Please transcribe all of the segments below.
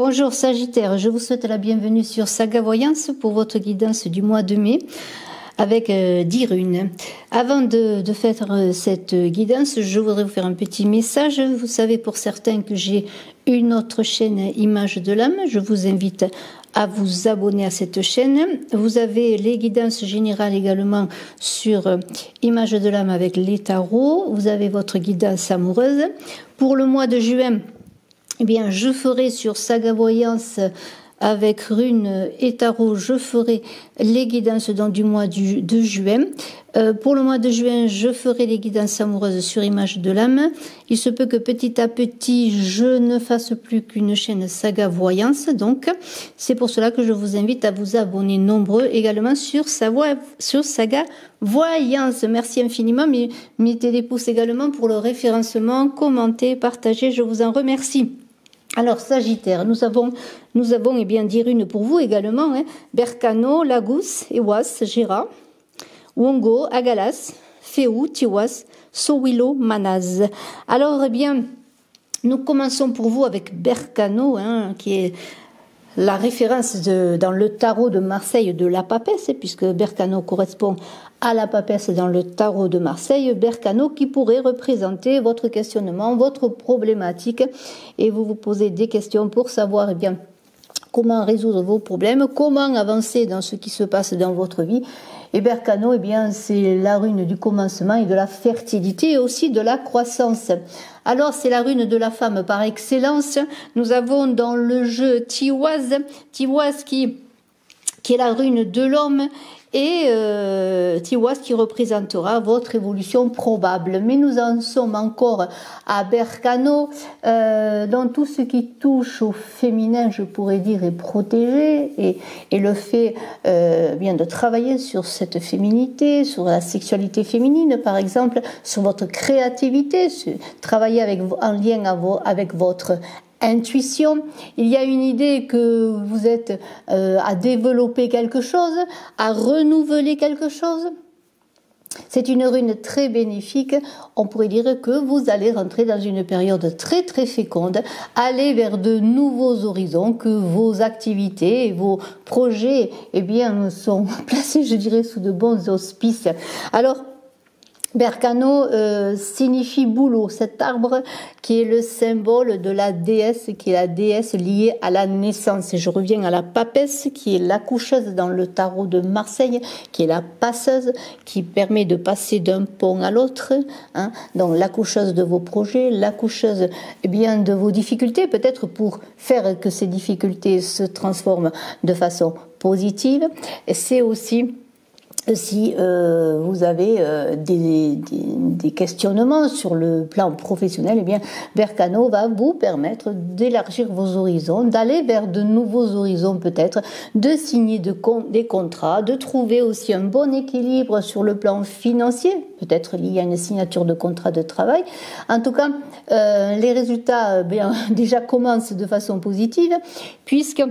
Bonjour Sagittaire, je vous souhaite la bienvenue sur Saga Voyance pour votre guidance du mois de mai avec 10 runes. Avant de faire cette guidance, je voudrais vous faire un petit message. Vous savez pour certains que j'ai une autre chaîne Image de l'âme. Je vous invite à vous abonner à cette chaîne. Vous avez les guidances générales également sur Image de l'âme avec les tarots. Vous avez votre guidance amoureuse. Pour le mois de juin, eh bien, je ferai sur Saga Voyance avec runes et tarot, je ferai les guidances du mois de juin. Pour le mois de juin, je ferai les guidances amoureuses sur Image de l'âme. Il se peut que petit à petit, je ne fasse plus qu'une chaîne Saga Voyance. Donc, c'est pour cela que je vous invite à vous abonner nombreux également sur Saga Voyance. Merci infiniment. Mettez des pouces également pour le référencement. Commentez, partagez. Je vous en remercie. Alors, Sagittaire, nous avons eh bien, 10 runes pour vous également. Berkano, Lagous, Ewas, Gera, Wongo, Agalas, Féou, Tiwas, Sowilo, Manaz. Alors, eh bien, nous commençons pour vous avec Berkano, qui est la référence dans le tarot de Marseille de la papesse, puisque Berkano correspond à la papesse dans le tarot de Marseille. Berkano qui pourrait représenter votre questionnement, votre problématique, et vous vous posez des questions pour savoir bien comment résoudre vos problèmes, comment avancer dans ce qui se passe dans votre vie. Et Berkano, eh bien, c'est la rune du commencement et de la fertilité et aussi de la croissance. Alors, c'est la rune de la femme par excellence. Nous avons dans le jeu Tiwaz qui est la rune de l'homme, et Tiwas qui représentera votre évolution probable. Mais nous en sommes encore à Berkano, dans tout ce qui touche au féminin, je pourrais dire, est protégé, et le fait bien de travailler sur cette féminité, sur la sexualité féminine par exemple, sur votre créativité, travailler en lien avec votre intuition. Il y a une idée que vous êtes à développer quelque chose, à renouveler quelque chose. C'est une rune très bénéfique. On pourrait dire que vous allez rentrer dans une période très très féconde, aller vers de nouveaux horizons, que vos activités et vos projets eh bien, sont placés, je dirais, sous de bons auspices. Alors, Berkano signifie bouleau, cet arbre qui est le symbole de la déesse, qui est la déesse liée à la naissance. Et je reviens à la papesse, qui est l'accoucheuse dans le tarot de Marseille, qui est la passeuse, qui permet de passer d'un pont à l'autre. Donc l'accoucheuse de vos projets, l'accoucheuse eh bien, de vos difficultés, peut-être pour faire que ces difficultés se transforment de façon positive. Et c'est aussi si vous avez des questionnements sur le plan professionnel, eh bien, Berkano va vous permettre d'élargir vos horizons, d'aller vers de nouveaux horizons peut-être, de signer des contrats, de trouver aussi un bon équilibre sur le plan financier, peut-être lié à une signature de contrat de travail. En tout cas, les résultats bien, déjà commencent de façon positive, puisque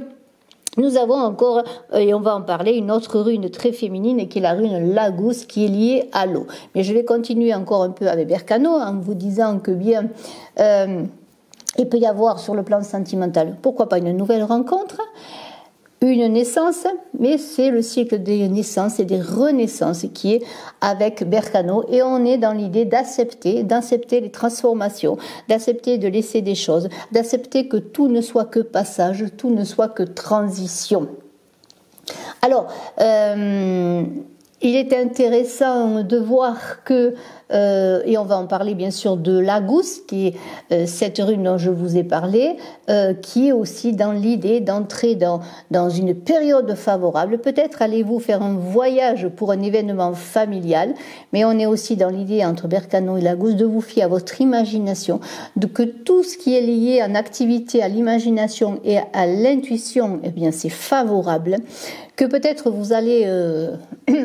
nous avons encore, et on va en parler, une autre rune très féminine qui est la rune Lagous, qui est liée à l'eau. Mais je vais continuer encore un peu avec Berkano en vous disant que bien, il peut y avoir sur le plan sentimental, pourquoi pas une nouvelle rencontre, une naissance, mais c'est le cycle des naissances et des renaissances qui est avec Berkano, et on est dans l'idée d'accepter les transformations, d'accepter de laisser des choses, d'accepter que tout ne soit que passage, tout ne soit que transition. Alors, il est intéressant de voir que, et on va en parler bien sûr de Lagous, qui est cette rune dont je vous ai parlé, qui est aussi dans l'idée d'entrer dans une période favorable. Peut-être allez-vous faire un voyage pour un événement familial, mais on est aussi dans l'idée entre Berkano et Lagous de vous fier à votre imagination, de que tout ce qui est lié en activité à l'imagination et à l'intuition, eh bien c'est favorable, que peut-être vous allez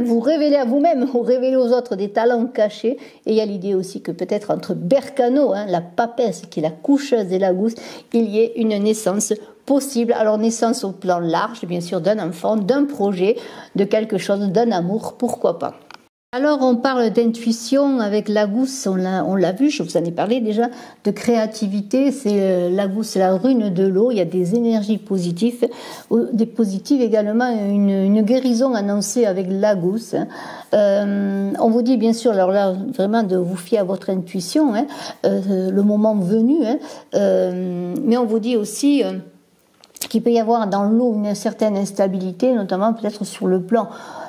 vous révéler à vous-même ou révéler aux autres des talents cachés. Et il y a l'idée aussi que peut-être entre Berkano, la papesse qui est la coucheuse et Lagous, il y ait une naissance possible. Alors naissance au plan large, bien sûr, d'un enfant, d'un projet, de quelque chose, d'un amour, pourquoi pas. Alors on parle d'intuition avec la gousse, on l'a vu, je vous en ai parlé déjà, de créativité, c'est la gousse, la rune de l'eau, il y a des énergies positives également, une guérison annoncée avec la gousse. On vous dit bien sûr, alors là vraiment de vous fier à votre intuition, le moment venu, mais on vous dit aussi qu'il peut y avoir dans l'eau une certaine instabilité, notamment peut-être sur le plan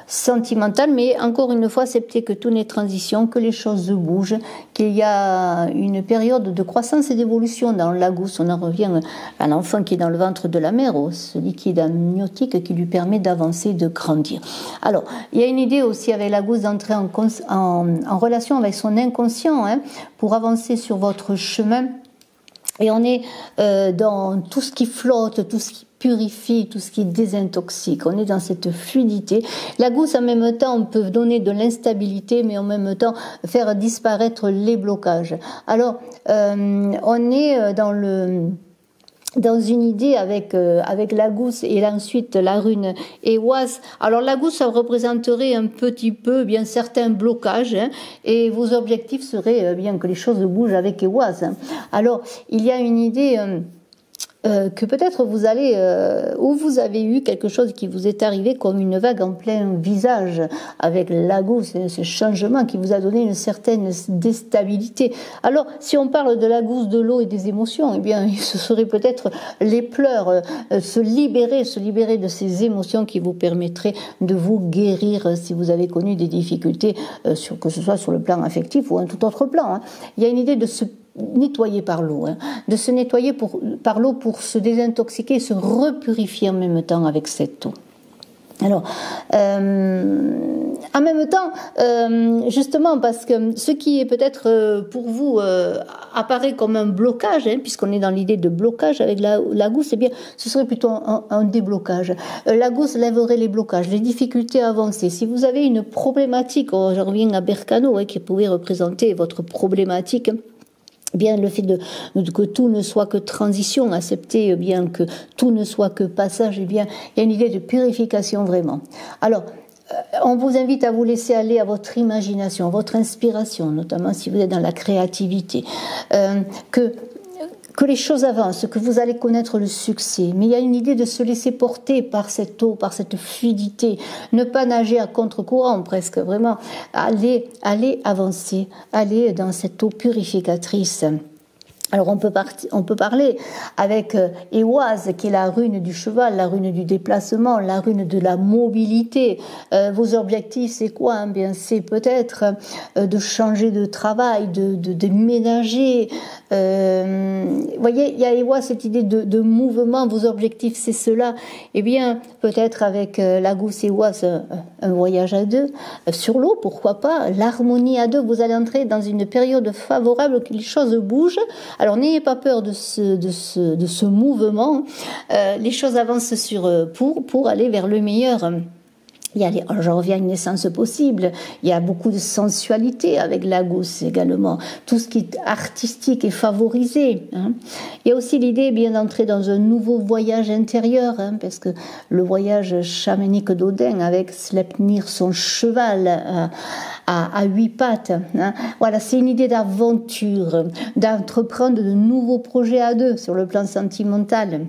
sentimental, mais encore une fois, c'est peut-être que tout n'est transition, que les choses bougent, qu'il y a une période de croissance et d'évolution dans la gousse. On en revient à l'enfant qui est dans le ventre de la mère, ce liquide amniotique qui lui permet d'avancer, de grandir. Alors, il y a une idée aussi avec la gousse d'entrer en relation avec son inconscient, pour avancer sur votre chemin. Et on est dans tout ce qui flotte, tout ce qui purifie, tout ce qui désintoxique. On est dans cette fluidité. La gousse, en même temps, on peut donner de l'instabilité, mais en même temps faire disparaître les blocages. Alors, on est dans une idée avec la gousse et ensuite la rune Ehwaz. Alors la gousse, ça représenterait un petit peu bien certains blocages, et vos objectifs seraient bien que les choses bougent avec Ehwaz. Alors il y a une idée que peut-être vous allez, ou vous avez eu quelque chose qui vous est arrivé comme une vague en plein visage avec la gousse, ce changement qui vous a donné une certaine déstabilité. Alors, si on parle de la gousse, de l'eau et des émotions, eh bien, ce serait peut-être les pleurs, se libérer de ces émotions qui vous permettraient de vous guérir si vous avez connu des difficultés, que ce soit sur le plan affectif ou un tout autre plan. Il y a une idée de se nettoyer par l'eau, de se nettoyer par l'eau pour se désintoxiquer et se repurifier en même temps avec cette eau. Alors, en même temps, justement, parce que ce qui est peut-être pour vous apparaît comme un blocage, puisqu'on est dans l'idée de blocage avec la gousse, eh bien, ce serait plutôt un déblocage. La gousse lèverait les blocages, les difficultés à avancer. Si vous avez une problématique, je reviens à Bercano, qui pouvait représenter votre problématique, bien le fait que tout ne soit que transition, accepter bien que tout ne soit que passage, eh bien il y a une idée de purification vraiment. Alors, on vous invite à vous laisser aller à votre imagination, votre inspiration, notamment si vous êtes dans la créativité, que les choses avancent, que vous allez connaître le succès. Mais il y a une idée de se laisser porter par cette eau, par cette fluidité, ne pas nager à contre-courant presque, vraiment aller avancer, aller dans cette eau purificatrice. Alors on peut parler avec Ehwaz, qui est la rune du cheval, la rune du déplacement, la rune de la mobilité. Vos objectifs, c'est quoi? Bien, c'est peut-être de changer de travail, de déménager. Vous voyez, il y a Ehwaz, cette idée de mouvement. Vos objectifs, c'est cela. Eh bien, peut-être avec la gousse Ehwaz, un voyage à deux sur l'eau, pourquoi pas? L'harmonie à deux. Vous allez entrer dans une période favorable, que les choses bougent. Alors n'ayez pas peur de ce mouvement. Les choses avancent pour aller vers le meilleur. Je reviens à une naissance possible. Il y a beaucoup de sensualité avec la gousse également. Tout ce qui est artistique est favorisé. Il y a aussi l'idée bien d'entrer dans un nouveau voyage intérieur, parce que le voyage chamanique d'Odin avec Sleipnir, son cheval à 8 pattes. Voilà, c'est une idée d'aventure, d'entreprendre de nouveaux projets à deux sur le plan sentimental.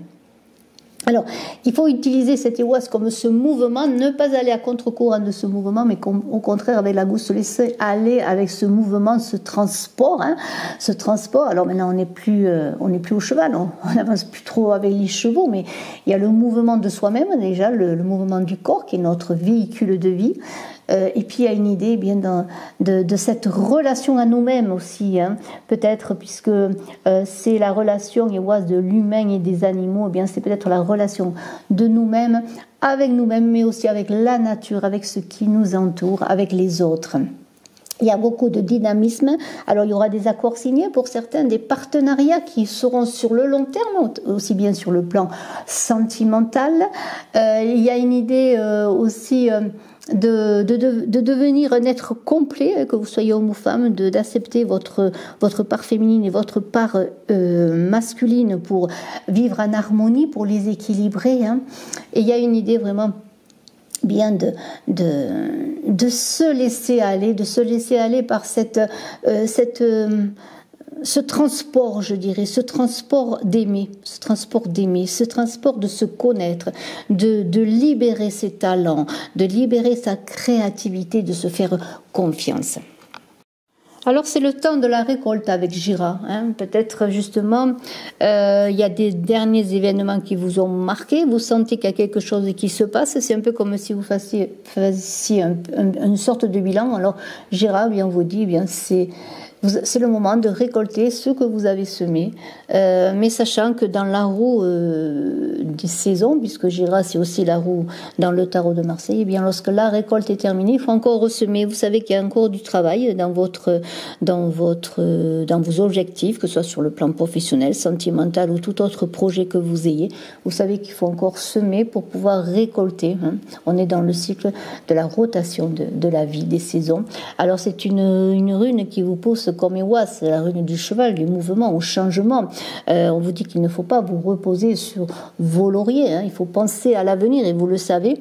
Alors, il faut utiliser cet Ehwaz comme ce mouvement, ne pas aller à contre-courant de ce mouvement, mais au contraire, avec la gousse, se laisser aller avec ce mouvement, ce transport. Alors maintenant, on n'est plus au cheval, on n'avance plus trop avec les chevaux, mais il y a le mouvement de soi-même déjà, le mouvement du corps qui est notre véhicule de vie. Et puis il y a une idée bien de cette relation à nous-mêmes aussi, peut-être, puisque c'est la relation Ehwaz de l'humain et des animaux, eh bien c'est peut-être la relation de nous-mêmes avec nous-mêmes, mais aussi avec la nature, avec ce qui nous entoure, avec les autres. Il y a beaucoup de dynamisme. Alors il y aura des accords signés pour certains, des partenariats qui seront sur le long terme, aussi bien sur le plan sentimental. Il y a une idée aussi de devenir un être complet, que vous soyez homme ou femme, d'accepter votre part féminine et votre part masculine pour vivre en harmonie, pour les équilibrer. Et il y a une idée vraiment bien de de se laisser aller par ce transport, je dirais, ce transport d'aimer, ce transport de se connaître, de libérer ses talents, de libérer sa créativité, de se faire confiance. Alors c'est le temps de la récolte avec Gira, hein. Peut-être justement il y a des derniers événements qui vous ont marqué, vous sentez qu'il y a quelque chose qui se passe, c'est un peu comme si vous fassiez une sorte de bilan. Alors Gira bien vous dit, bien c'est le moment de récolter ce que vous avez semé, mais sachant que dans la roue des saisons, puisque Gira c'est aussi la roue dans le tarot de Marseille, et bien lorsque la récolte est terminée, il faut encore ressemer. Vous savez qu'il y a encore du travail dans vos objectifs, que ce soit sur le plan professionnel, sentimental ou tout autre projet que vous ayez. Vous savez qu'il faut encore semer pour pouvoir récolter, hein. On est dans le cycle de la rotation de la vie, des saisons. Alors c'est une rune qui vous pousse comme Ewa, c'est la rune du cheval, du mouvement, au changement. On vous dit qu'il ne faut pas vous reposer sur vos lauriers, hein. Il faut penser à l'avenir et vous le savez.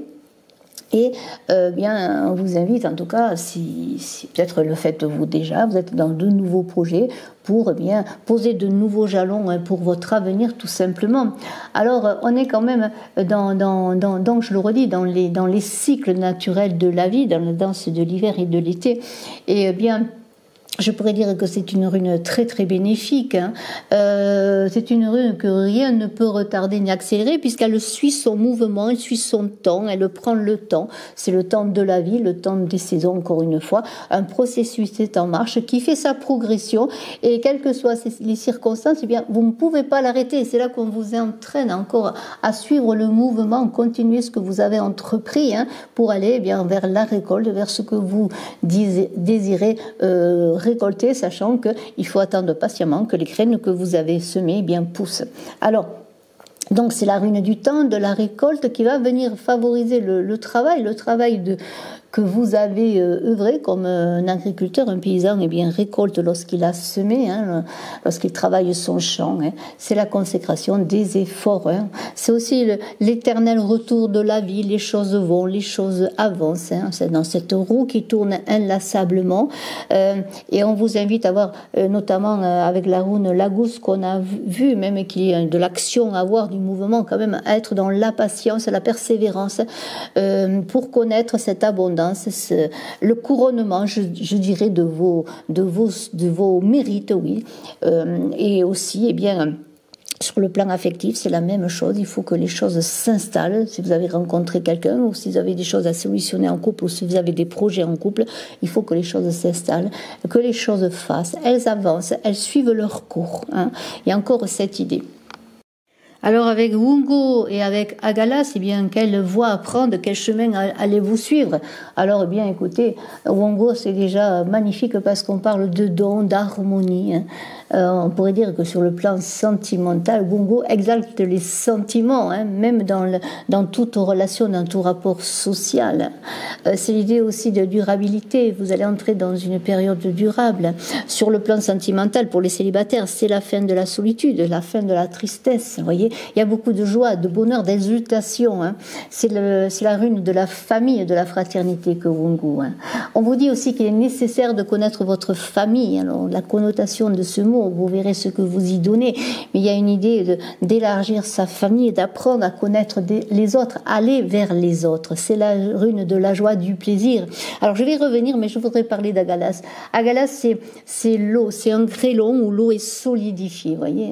Et bien, on vous invite, en tout cas, si peut-être le faites-vous déjà, vous êtes dans de nouveaux projets pour bien poser de nouveaux jalons, hein, pour votre avenir, tout simplement. Alors, on est quand même dans je le redis, dans les cycles naturels de la vie, dans la danse de l'hiver et de l'été. Et bien, je pourrais dire que c'est une rune très très bénéfique, hein. C'est une rune que rien ne peut retarder ni accélérer puisqu'elle suit son mouvement, elle suit son temps, elle prend le temps. C'est le temps de la vie, le temps des saisons, encore une fois. Un processus est en marche qui fait sa progression et quelles que soient les circonstances, eh bien, vous ne pouvez pas l'arrêter. C'est là qu'on vous entraîne encore à suivre le mouvement, continuer ce que vous avez entrepris, hein, pour aller eh bien vers la récolte, vers ce que vous désirez récolter, sachant qu'il faut attendre patiemment que les graines que vous avez semées eh bien poussent. Alors, donc c'est la rune du temps, de la récolte qui va venir favoriser le travail que vous avez œuvré comme un agriculteur, un paysan, eh bien récolte lorsqu'il a semé, hein, lorsqu'il travaille son champ, hein. C'est la consécration des efforts, hein. C'est aussi l'éternel retour de la vie, les choses vont, les choses avancent, hein. C'est dans cette roue qui tourne inlassablement, et on vous invite à voir notamment avec la rune Lagous qu'on a vu, même qu'il y a de l'action à avoir, du mouvement quand même, à être dans la patience, la persévérance, pour connaître cette abondance, le couronnement, je dirais, de vos mérites, oui, et aussi, eh bien, sur le plan affectif, c'est la même chose. Il faut que les choses s'installent. Si vous avez rencontré quelqu'un ou si vous avez des choses à solutionner en couple ou si vous avez des projets en couple, il faut que les choses s'installent, que les choses fassent, elles avancent, elles suivent leur cours, hein. Il y a encore cette idée. Alors avec Wungo et avec Agalas, eh bien, quelle voie prendre, quel chemin allez-vous suivre? Alors eh bien écoutez, Wungo c'est déjà magnifique parce qu'on parle de don, d'harmonie, hein. On pourrait dire que sur le plan sentimental, Wungo exalte les sentiments, hein, même dans toute relation, dans tout rapport social. C'est l'idée aussi de durabilité, vous allez entrer dans une période durable. Sur le plan sentimental, pour les célibataires, c'est la fin de la solitude, la fin de la tristesse, vous voyez. Il y a beaucoup de joie, de bonheur, d'exultation, hein. C'est la rune de la famille, de la fraternité que Wungo, hein. On vous dit aussi qu'il est nécessaire de connaître votre famille. Alors, la connotation de ce mot, vous verrez ce que vous y donnez. Mais il y a une idée d'élargir sa famille, d'apprendre à connaître les autres, aller vers les autres. C'est la rune de la joie, du plaisir. Alors, je vais revenir, mais je voudrais parler d'Agalas. Agalas, c'est l'eau, c'est un grêlon où l'eau est solidifiée, vous voyez.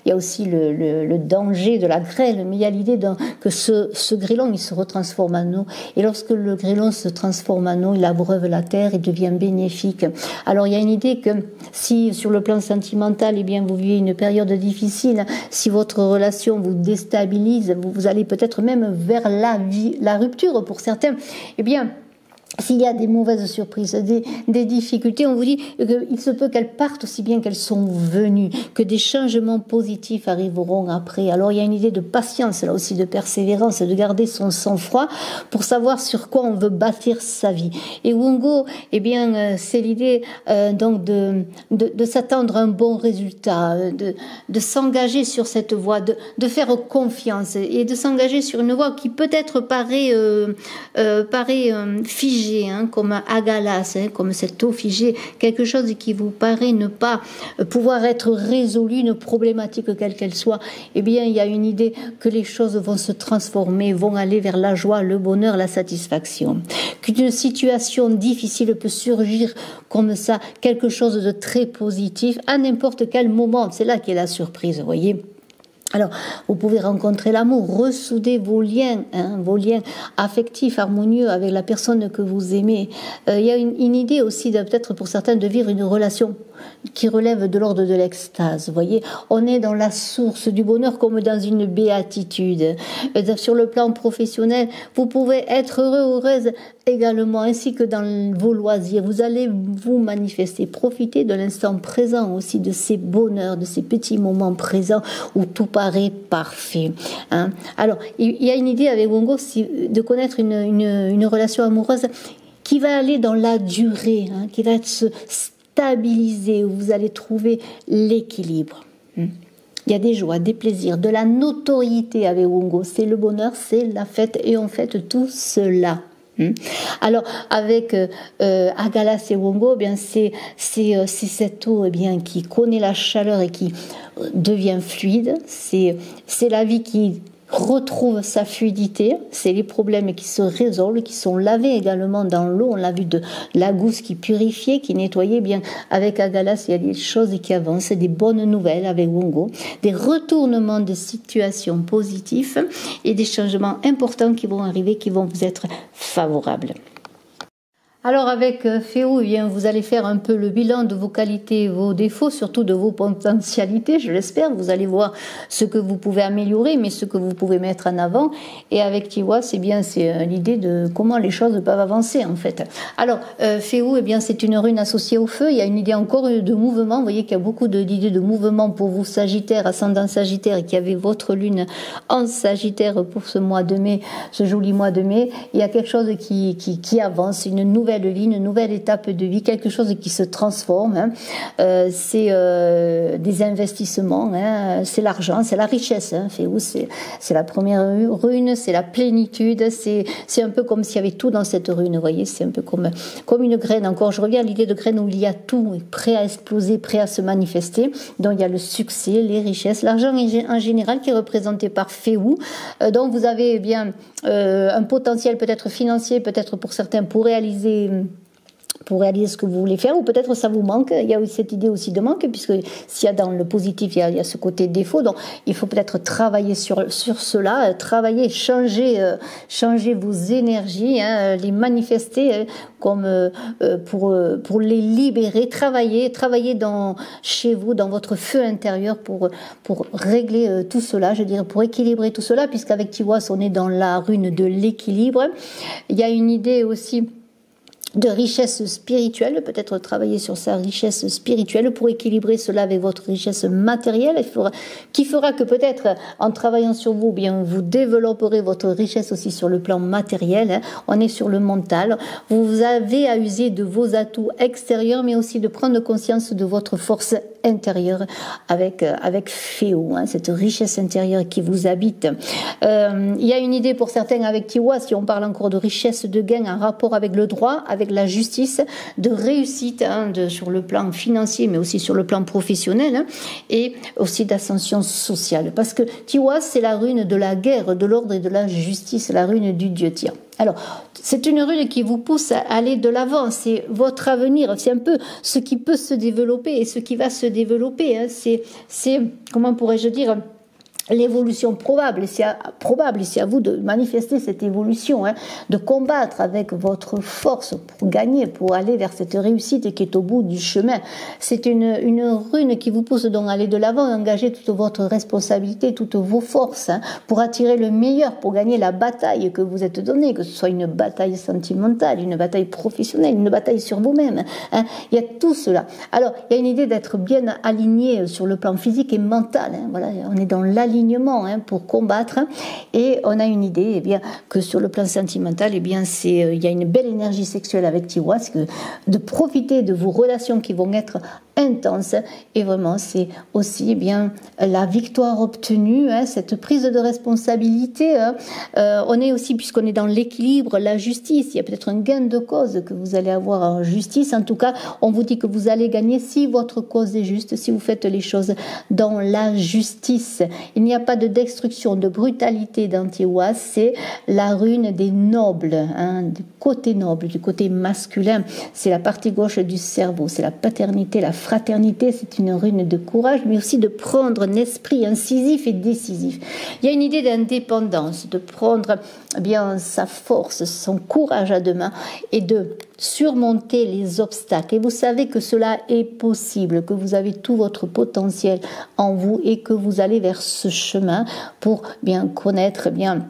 Il y a aussi le danger de la grêle, mais il y a l'idée que ce grêlon, il se retransforme en eau. Et lorsque le grêlon se transforme en eau, il abreuve la terre et devient bénéfique. Alors, il y a une idée que si, sur le plan sentimental, eh bien, vous vivez une période difficile, si votre relation vous déstabilise, vous allez peut-être même vers la rupture pour certains, eh bien, s'il y a des mauvaises surprises, des difficultés, on vous dit qu'il se peut qu'elles partent aussi bien qu'elles sont venues, que des changements positifs arriveront après. Alors il y a une idée de patience, là aussi, de persévérance, de garder son sang-froid pour savoir sur quoi on veut bâtir sa vie. Et Wungo, eh bien, c'est l'idée donc de s'attendre à un bon résultat, de s'engager sur cette voie, de faire confiance et de s'engager sur une voie qui peut-être paraît figée, figé, hein, comme un agalas, hein, comme cette eau figée, quelque chose qui vous paraît ne pas pouvoir être résolu, une problématique quelle qu'elle soit, eh bien il y a une idée que les choses vont se transformer, vont aller vers la joie, le bonheur, la satisfaction. Qu'une situation difficile peut surgir comme ça, quelque chose de très positif à n'importe quel moment. C'est là qu'est la surprise, vous voyez. Alors, vous pouvez rencontrer l'amour, ressouder vos liens affectifs, harmonieux avec la personne que vous aimez. Il y a une idée aussi, peut-être pour certains, de vivre une relation qui relève de l'ordre de l'extase. Vous voyez, on est dans la source du bonheur comme dans une béatitude. Sur le plan professionnel, vous pouvez être heureux, heureuse également, ainsi que dans vos loisirs. Vous allez vous manifester, profiter de l'instant présent aussi, de ces bonheurs, de ces petits moments présents où tout paraît parfait. Hein. Alors, il y a une idée avec Wongo de connaître une relation amoureuse qui va aller dans la durée, hein, qui va être stabilisée, où vous allez trouver l'équilibre. Il y a des joies, des plaisirs, de la notoriété avec Wongo. C'est le bonheur, c'est la fête, et on fête tout cela. Alors avec Agalas et Wongo, eh bien c'est cette eau, eh bien, qui connaît la chaleur et qui devient fluide. C'est la vie qui retrouve sa fluidité. C'est les problèmes qui se résolvent, qui sont lavés également dans l'eau. On l'a vu, de la gousse qui purifiait, qui nettoyait. Bien avec Agalas, il y a des choses qui avancent, des bonnes nouvelles avec Wongo, des retournements de situations positives et des changements importants qui vont arriver, qui vont vous être favorables. Alors avec Féou, eh bien, vous allez faire un peu le bilan de vos qualités, vos défauts, surtout de vos potentialités, je l'espère. Vous allez voir ce que vous pouvez améliorer, mais ce que vous pouvez mettre en avant. Et avec Tiwa, c'est l'idée de comment les choses peuvent avancer en fait. Alors Féou, eh bien, c'est une rune associée au feu. Il y a une idée encore de mouvement. Vous voyez qu'il y a beaucoup d'idées de mouvement pour vous, Sagittaire, ascendant Sagittaire, et qui avez votre lune en Sagittaire pour ce mois de mai, ce joli mois de mai. Il y a quelque chose qui avance, une nouvelle vie, une nouvelle étape de vie, quelque chose qui se transforme. Hein. C'est des investissements, hein. C'est l'argent, c'est la richesse. Hein. C'est la première rune, c'est la plénitude. C'est un peu comme s'il y avait tout dans cette rune. Vous voyez, c'est un peu comme une graine. Encore, je reviens à l'idée de graine où il y a tout, prêt à exploser, prêt à se manifester. Donc il y a le succès, les richesses, l'argent en général qui est représenté par Féou. Donc vous avez eh bien un potentiel peut-être financier, peut-être pour certains pour réaliser ce que vous voulez faire, ou peut-être ça vous manque. Il y a cette idée aussi de manque, puisque s'il y a dans le positif, il y a ce côté défaut, donc il faut peut-être travailler sur cela, travailler, changer vos énergies, hein, les manifester comme pour les libérer, travailler chez vous, dans votre feu intérieur pour régler tout cela, je dirais, pour équilibrer tout cela, puisqu'avec Tiwas, on est dans la rune de l'équilibre. Il y a une idée aussi de richesse spirituelle, peut-être travailler sur sa richesse spirituelle pour équilibrer cela avec votre richesse matérielle, qui fera que peut-être en travaillant sur vous, bien vous développerez votre richesse aussi sur le plan matériel. Hein. On est sur le mental. Vous avez à user de vos atouts extérieurs, mais aussi de prendre conscience de votre force intérieure avec Féou, hein, cette richesse intérieure qui vous habite. Il y a une idée pour certains avec Tiwa, si on parle encore de richesse, de gain en rapport avec le droit, avec la justice, de réussite, hein, sur le plan financier, mais aussi sur le plan professionnel, hein, et aussi d'ascension sociale. Parce que Tiwa, c'est la rune de la guerre, de l'ordre et de la justice, la rune du dieu Tia. Alors, c'est une rune qui vous pousse à aller de l'avant, c'est votre avenir, c'est un peu ce qui peut se développer et ce qui va se développer. Hein. C'est, comment pourrais-je dire, l'évolution probable, et c'est à vous de manifester cette évolution, hein, de combattre avec votre force pour gagner, pour aller vers cette réussite qui est au bout du chemin. C'est une rune qui vous pousse donc à aller de l'avant, engager toute votre responsabilité, toutes vos forces, hein, pour attirer le meilleur, pour gagner la bataille que vous êtes donnée, que ce soit une bataille sentimentale, une bataille professionnelle, une bataille sur vous-même. Hein. Il y a tout cela. Alors, il y a une idée d'être bien aligné sur le plan physique et mental. Hein. Voilà, on est dans l'alignement, hein, pour combattre, et on a une idée, eh bien, que sur le plan sentimental, eh bien, il y a une belle énergie sexuelle avec Tiwa, de profiter de vos relations qui vont être intense. Et vraiment, c'est aussi eh bien la victoire obtenue, hein, cette prise de responsabilité. Hein. On est aussi, puisqu'on est dans l'équilibre, la justice. Il y a peut-être un gain de cause que vous allez avoir en justice. En tout cas, on vous dit que vous allez gagner si votre cause est juste, si vous faites les choses dans la justice. Il n'y a pas de destruction, de brutalité dans Tiwa. C'est la rune des nobles, hein, du côté noble, du côté masculin. C'est la partie gauche du cerveau, c'est la paternité, la fraternité. C'est une rune de courage, mais aussi de prendre un esprit incisif et décisif. Il y a une idée d'indépendance, de prendre eh bien sa force, son courage à deux mains et de surmonter les obstacles. Et vous savez que cela est possible, que vous avez tout votre potentiel en vous et que vous allez vers ce chemin pour bien connaître bien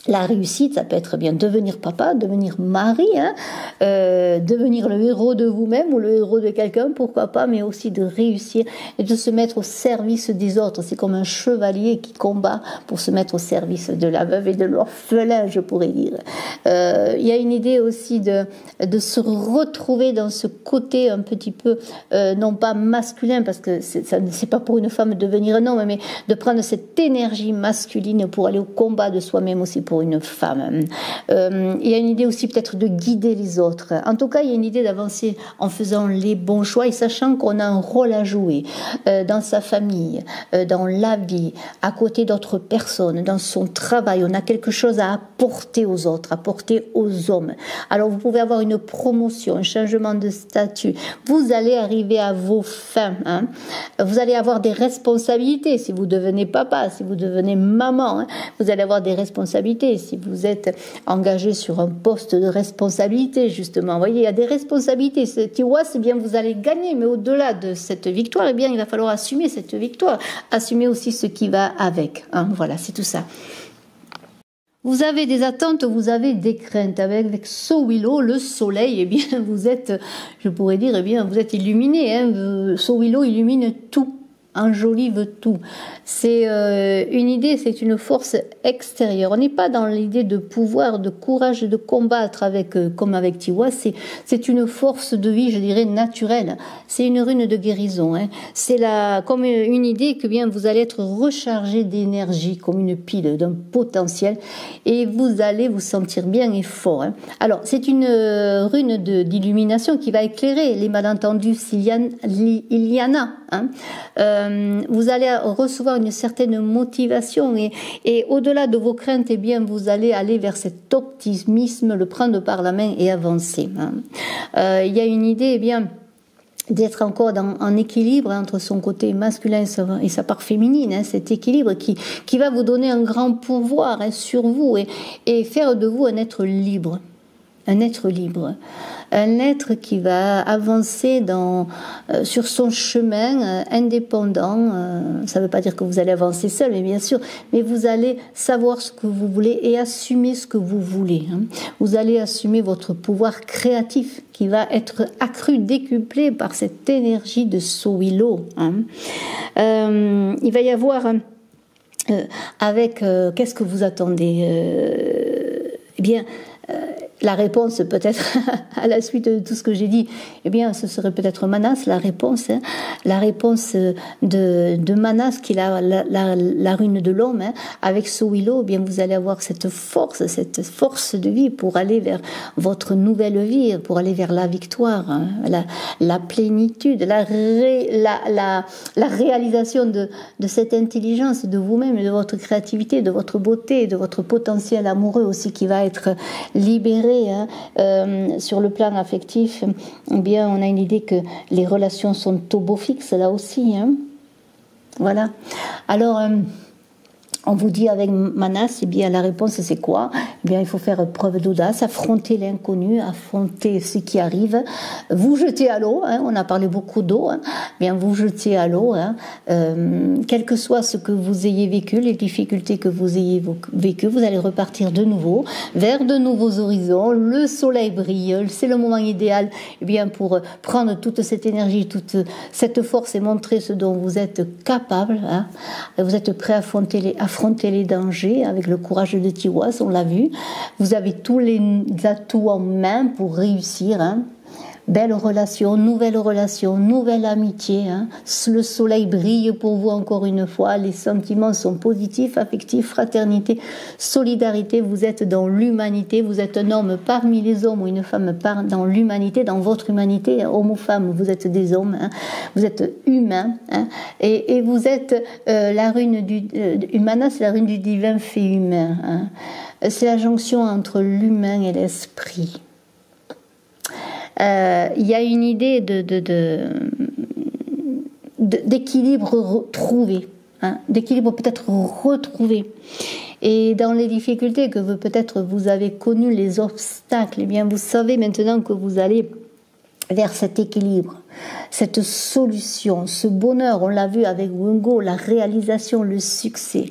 la réussite. Ça peut être bien devenir papa, devenir mari, hein, devenir le héros de vous-même ou le héros de quelqu'un, pourquoi pas, mais aussi de réussir et de se mettre au service des autres. C'est comme un chevalier qui combat pour se mettre au service de la veuve et de l'orphelin, je pourrais dire. Il y a une idée aussi de se retrouver dans ce côté un petit peu, non pas masculin, parce que c'est pas pour une femme de devenir un homme, mais de prendre cette énergie masculine pour aller au combat de soi-même aussi, pour une femme. Il y a une idée aussi peut-être de guider les autres. En tout cas, il y a une idée d'avancer en faisant les bons choix et sachant qu'on a un rôle à jouer dans sa famille, dans la vie, à côté d'autres personnes, dans son travail. On a quelque chose à apporter aux autres, à apporter aux hommes. Alors vous pouvez avoir une promotion, un changement de statut. Vous allez arriver à vos fins. Hein. Vous allez avoir des responsabilités si vous devenez papa, si vous devenez maman. Hein. Vous allez avoir des responsabilités. Si vous êtes engagé sur un poste de responsabilité, justement, vous voyez, il y a des responsabilités. Tiwa, c'est bien, vous allez gagner, mais au-delà de cette victoire, eh bien, il va falloir assumer cette victoire, assumer aussi ce qui va avec. Hein, voilà, c'est tout ça. Vous avez des attentes, vous avez des craintes. Avec Sowilo, le soleil, eh bien, vous êtes, je pourrais dire, eh bien, vous êtes illuminé. Hein, Sowilo illumine tout. Enjolive tout. C'est une idée, c'est une force extérieure. On n'est pas dans l'idée de pouvoir, de courage, de combattre avec, comme avec Tiwa. C'est une force de vie, je dirais, naturelle. C'est une rune de guérison. Hein. C'est comme une idée que bien vous allez être rechargé d'énergie, comme une pile, d'un potentiel, et vous allez vous sentir bien et fort. Hein. Alors, c'est une rune d'illumination qui va éclairer les malentendus s'il y en a. Hein. Vous allez recevoir une certaine motivation et au-delà de vos craintes, eh bien, vous allez aller vers cet optimisme, le prendre par la main et avancer. Hein. Il y a une idée, eh bien, d'être encore en équilibre entre son côté masculin et sa part féminine, hein, cet équilibre qui va vous donner un grand pouvoir hein, sur vous et faire de vous un être libre. Un être libre, un être qui va avancer sur son chemin indépendant. Ça ne veut pas dire que vous allez avancer seul, mais bien sûr, mais vous allez savoir ce que vous voulez et assumer ce que vous voulez. Hein. Vous allez assumer votre pouvoir créatif qui va être accru, décuplé par cette énergie de Sowilo. Hein. Il va y avoir qu'est-ce que vous attendez Eh bien, la réponse peut-être à la suite de tout ce que j'ai dit, eh bien ce serait peut-être Manas, la réponse de Manas qui est la rune de l'homme, hein. Avec Sowilo, eh bien vous allez avoir cette force de vie pour aller vers votre nouvelle vie, pour aller vers la victoire, hein, la plénitude, la réalisation de cette intelligence de vous-même, de votre créativité, de votre beauté, de votre potentiel amoureux aussi qui va être libéré. Hein, sur le plan affectif, eh bien, on a une idée que les relations sont turbo-fixes là aussi. Hein. Voilà. Alors, on vous dit avec Manas, eh bien, la réponse c'est quoi ? Eh bien, il faut faire preuve d'audace, affronter l'inconnu, affronter ce qui arrive, vous jeter à l'eau, hein, on a parlé beaucoup d'eau, hein, bien vous jeter à l'eau, hein, quel que soit ce que vous ayez vécu, les difficultés que vous ayez vécues, vous allez repartir de nouveau vers de nouveaux horizons, le soleil brille, c'est le moment idéal eh bien, pour prendre toute cette énergie, toute cette force et montrer ce dont vous êtes capable, hein, vous êtes prêt à affronter les dangers avec le courage de Tiwa, on l'a vu. Vous avez tous les atouts en main pour réussir. Hein. Belle relation, nouvelle amitié. Hein. Le soleil brille pour vous encore une fois. Les sentiments sont positifs, affectifs, fraternité, solidarité. Vous êtes dans l'humanité. Vous êtes un homme parmi les hommes ou une femme dans l'humanité, dans votre humanité. Homme ou femme, vous êtes des hommes. Hein. Vous êtes humains. Hein. Et vous êtes la rune du Humana, c'est la rune du divin fait humain. Hein. C'est la jonction entre l'humain et l'esprit. Il y a une idée d'équilibre retrouvé, hein, d'équilibre peut-être retrouvé. Et dans les difficultés que peut-être vous avez connues, les obstacles, eh bien vous savez maintenant que vous allez vers cet équilibre, cette solution, ce bonheur, on l'a vu avec Wungo, la réalisation, le succès,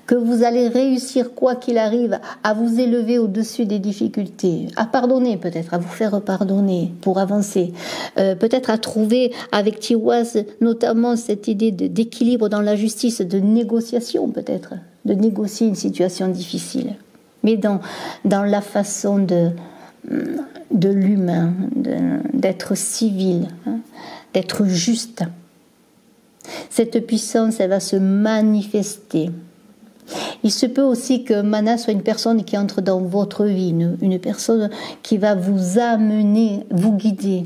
que vous allez réussir quoi qu'il arrive à vous élever au-dessus des difficultés, à pardonner peut-être, à vous faire pardonner pour avancer, peut-être à trouver avec Tiwaz notamment cette idée d'équilibre dans la justice, de négociation peut-être, de négocier une situation difficile, mais dans la façon de l'humain, d'être civil, hein, d'être juste. Cette puissance, elle va se manifester. Il se peut aussi que Mana soit une personne qui entre dans votre vie, une personne qui va vous amener, vous guider.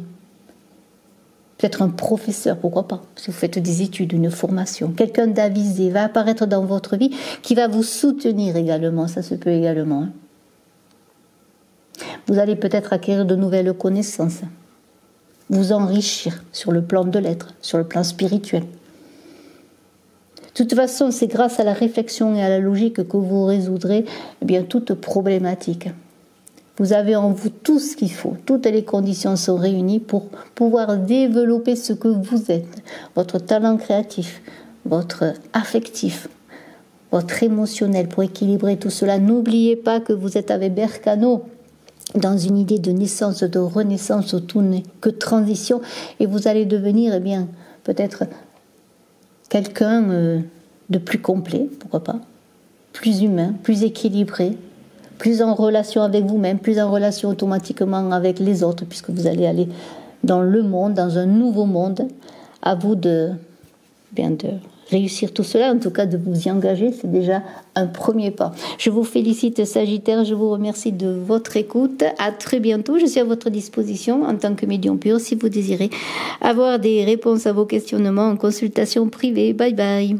Peut-être un professeur, pourquoi pas, si vous faites des études, une formation. Quelqu'un d'avisé va apparaître dans votre vie qui va vous soutenir également, ça se peut également. Hein. Vous allez peut-être acquérir de nouvelles connaissances, vous enrichir sur le plan de l'être, sur le plan spirituel. De toute façon, c'est grâce à la réflexion et à la logique que vous résoudrez toute problématique. Vous avez en vous tout ce qu'il faut, toutes les conditions sont réunies pour pouvoir développer ce que vous êtes, votre talent créatif, votre affectif, votre émotionnel, pour équilibrer tout cela. N'oubliez pas que vous êtes avec Berkano, dans une idée de naissance, de renaissance, tout n'est que transition, et vous allez devenir peut-être quelqu'un de plus complet, pourquoi pas, plus humain, plus équilibré, plus en relation avec vous-même, plus en relation automatiquement avec les autres, puisque vous allez aller dans le monde, dans un nouveau monde. À vous de réussir tout cela, en tout cas de vous y engager, c'est déjà un premier pas. Je vous félicite Sagittaire, je vous remercie de votre écoute. À très bientôt, je suis à votre disposition en tant que médium pur si vous désirez avoir des réponses à vos questionnements en consultation privée. Bye bye.